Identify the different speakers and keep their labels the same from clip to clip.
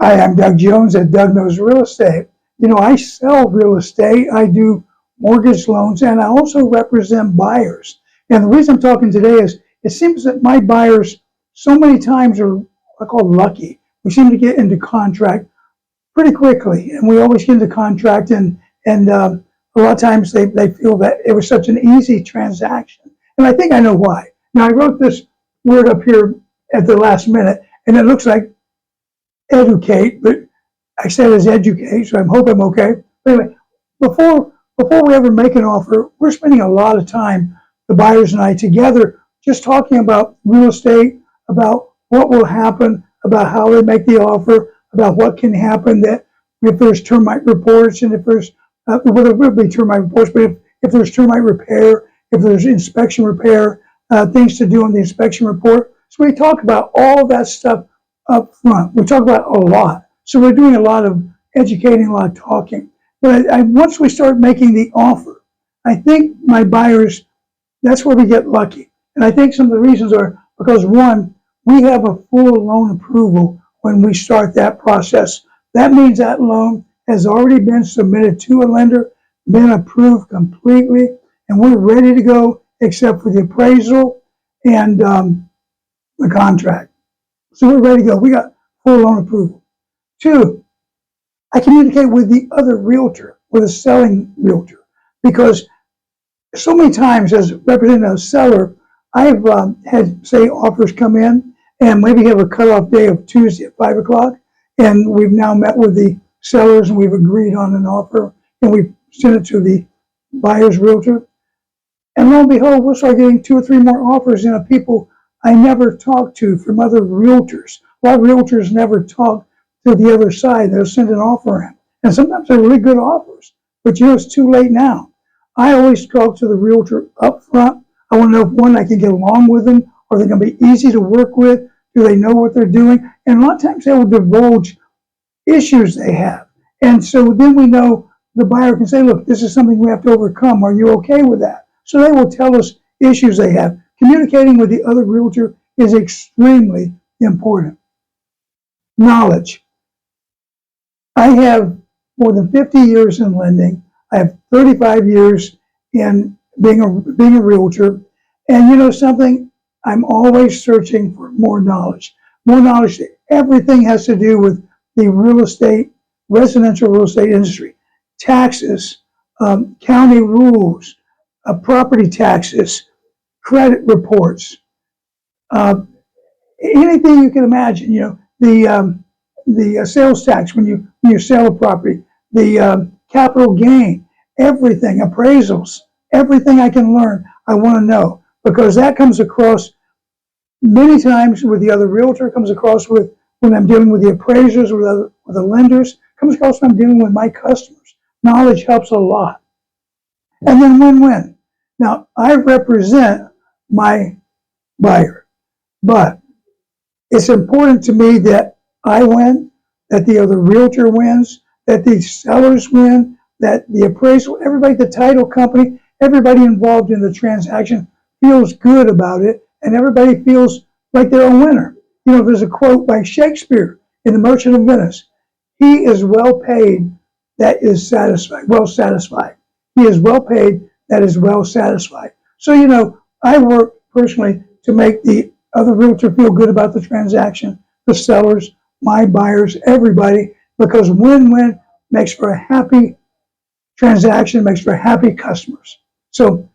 Speaker 1: Hi, I'm Doug Jones at Doug Knows Real Estate. You know, I sell real estate, I do mortgage loans, and I also represent buyers. And the reason I'm talking today is it seems that my buyers so many times are what I call lucky. We seem to get into contract pretty quickly, and we always get into contract, and a lot of times they feel that it was such an easy transaction. And I think I know why. Now, I wrote this word up here at the last minute, and it looks like educate, but I said it's educate, so I hope I'm okay. But anyway, before we ever make an offer, we're spending a lot of time, the buyers and I together, just talking about real estate, about what will happen, about how they make the offer, about what can happen, that if there's termite reports, and if there's, well, there will be termite reports, but if there's termite repair, if there's inspection repair, things to do on the inspection report. So we talk about all that stuff up front. We talk about a lot. So we're doing a lot of educating, a lot of talking. But once we start making the offer, I think my buyers, that's where we get lucky. And I think some of the reasons are because, one, we have a full loan approval when we start that process. That means that loan has already been submitted to a lender, been approved completely, and we're ready to go except for the appraisal and the contract. So we're ready to go. We got full loan approval. Two, I communicate with the other realtor, with a selling realtor, because so many times as representing a seller, I've had, say, offers come in, and maybe have a cutoff day of Tuesday at 5 o'clock, and we've now met with the sellers and we've agreed on an offer, and we've sent it to the buyer's realtor. And lo and behold, we'll start getting 2 or 3 more offers in of people I never talked to from other realtors. A lot of realtors never talk to the other side. They'll send an offer in. And sometimes they're really good offers, but you know, it's too late now. I always talk to the realtor up front. I want to know if, one, I can get along with them. Are they going to be easy to work with? Do they know what they're doing? And a lot of times they will divulge issues they have. And so then we know the buyer can say, look, this is something we have to overcome. Are you okay with that? So they will tell us issues they have. Communicating with the other realtor is extremely important. Knowledge. I have more than 50 years in lending. I have 35 years in being a realtor. And you know something? I'm always searching for more knowledge. More knowledge. Everything has to do with the real estate, residential real estate industry. Taxes, county rules, property taxes, credit reports, anything you can imagine. You know, the sales tax when you sell a property, the capital gain, everything, appraisals, everything I can learn, I want to know, because that comes across many times with the other realtor, comes across with when I'm dealing with the appraisers, with the lenders, comes across when I'm dealing with my customers. Knowledge helps a lot. And then win-win. Now, I represent my buyer, but it's important to me that I win, that the other realtor wins, that the sellers win, that the appraisal, everybody, the title company, everybody involved in the transaction feels good about it, and everybody feels like they're a winner. You know, there's a quote by Shakespeare in The Merchant of Venice. He is well paid that is satisfied, well satisfied. He is well paid that is well satisfied. So, you know, I work personally to make the other realtor feel good about the transaction, the sellers, my buyers, everybody, because win-win makes for a happy transaction, makes for happy customers. So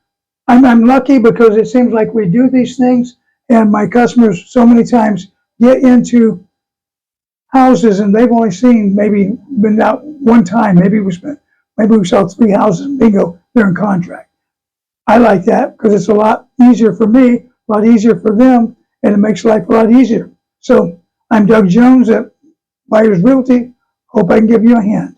Speaker 1: I'm lucky because it seems like we do these things, and my customers so many times get into houses and they've only seen, maybe been out one time, maybe we saw 3 houses and bingo, they're in contract. I like that because it's a lot easier for me, a lot easier for them, and it makes life a lot easier. So I'm Doug Jones at Buyers Realty. Hope I can give you a hand.